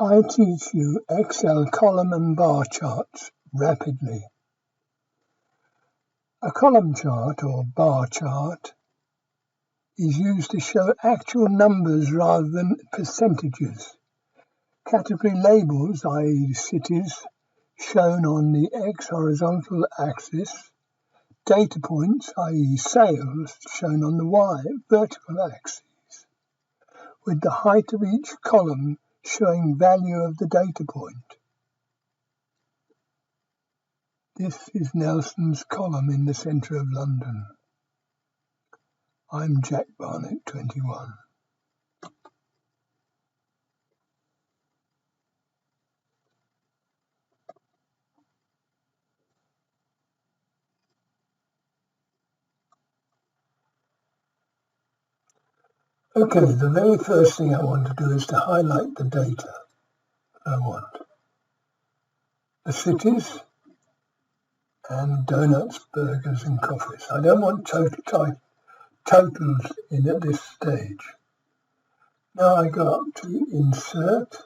I teach you Excel column and bar charts rapidly. A column chart or bar chart is used to show actual numbers rather than percentages. Category labels, i.e. cities, shown on the X horizontal axis. Data points, i.e. sales, shown on the Y vertical axis, with the height of each column showing value of the data point. This is Nelson's column in the centre of London. I'm Jack Barnett, 21. Okay, the very first thing I want to do is to highlight the data I want. The cities and donuts, burgers and coffees. I don't want totals in at this stage. Now I go up to insert,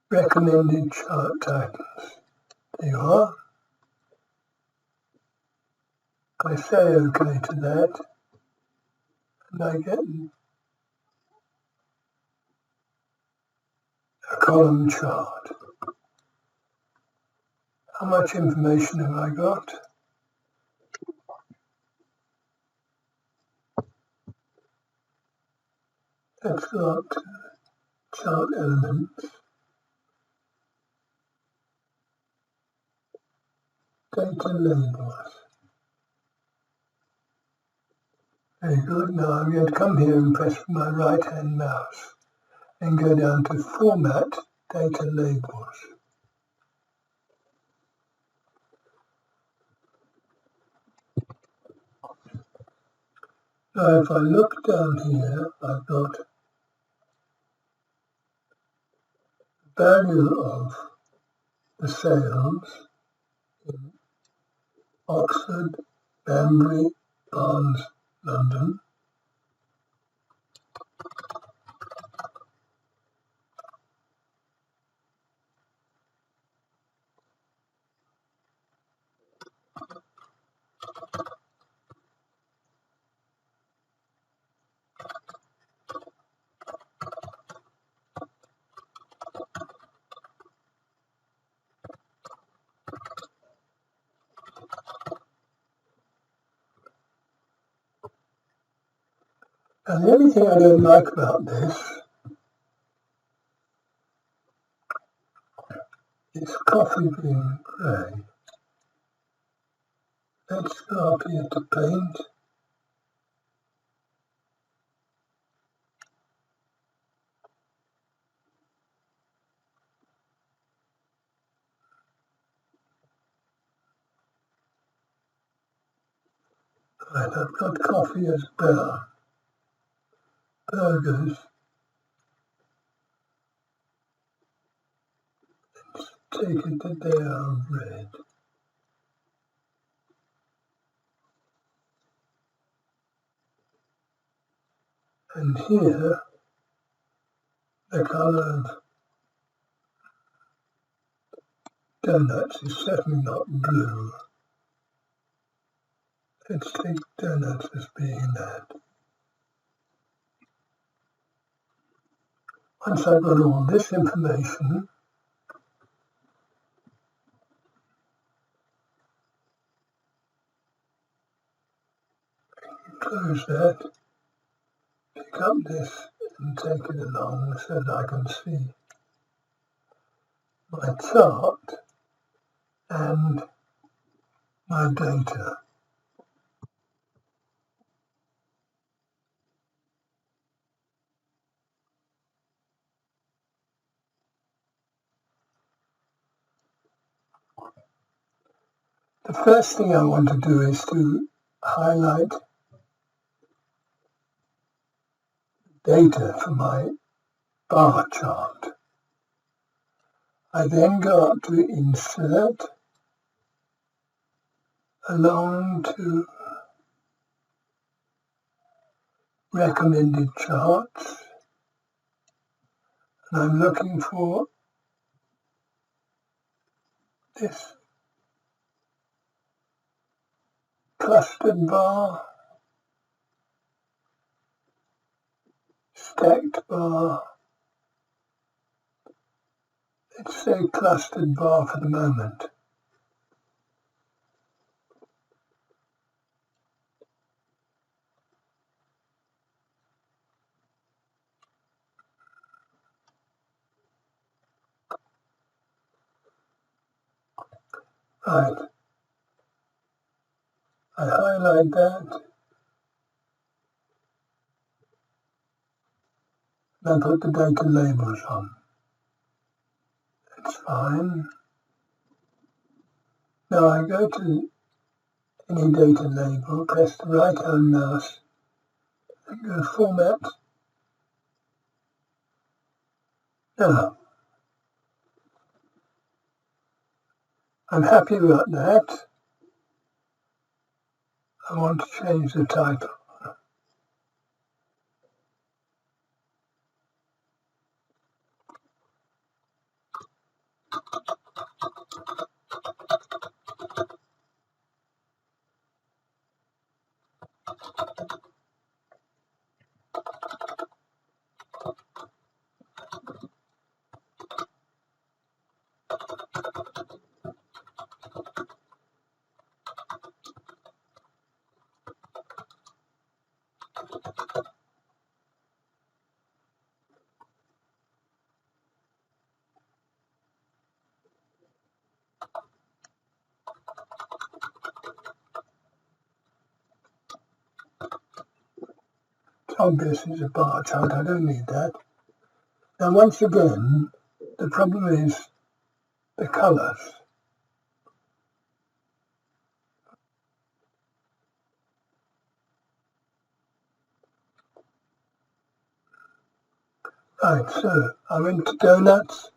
recommended chart titles. There you are. I say OK to that, and I get a column chart. How much information have I got? Let's go up to chart elements, data labels. Very good. Now I'm going to come here and press my right hand mouse and go down to Format, Data Labels. Now if I look down here, I've got the value of the sales in Oxford, Banbury, Barnes, London. And the only thing I don't like about this is coffee being grey. Let's go up here to paint. Right, I've got coffee as brown. Burgers. Let's take it that they are red. And here, the colour of donuts is certainly not blue. Let's take donuts as being that. Once I've got all this information, close that, pick up this and take it along so that I can see my chart and my data. The first thing I want to do is to highlight data for my bar chart. I then go up to Insert, along to recommended charts, and I'm looking for this clustered bar, stacked bar. Let's say clustered bar for the moment. Right, I highlight that, and I put the data labels on. That's fine. Now I go to any data label, press the right hand mouse, and go Format. Now, I'm happy about that. I want to change the title. It's obvious it's a bar chart, I don't need that. Now once again, the problem is the colours. Right, so I went to donuts,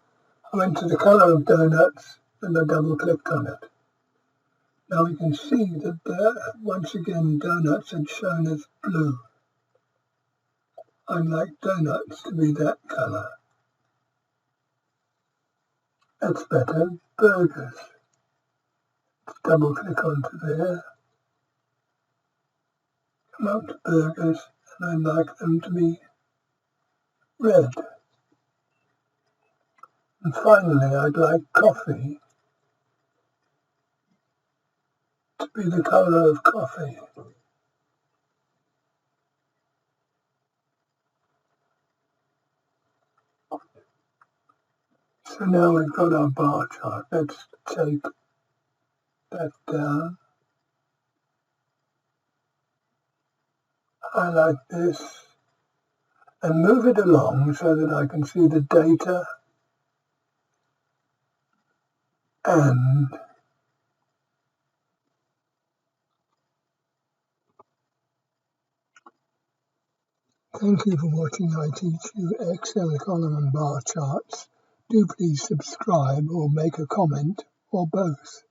I went to the colour of donuts, and I double clicked on it. Now we can see that there, once again, donuts are shown as blue. I'd like donuts to be that colour. That's better. Burgers. Let's double click onto there. Come up to burgers, and I'd like them to be red. And finally, I'd like coffee to be the colour of coffee. So now we've got our bar chart. Let's take that down. Highlight this and move it along so that I can see the data and thank you for watching I Teach You Excel column and bar charts. Do please subscribe or make a comment or both.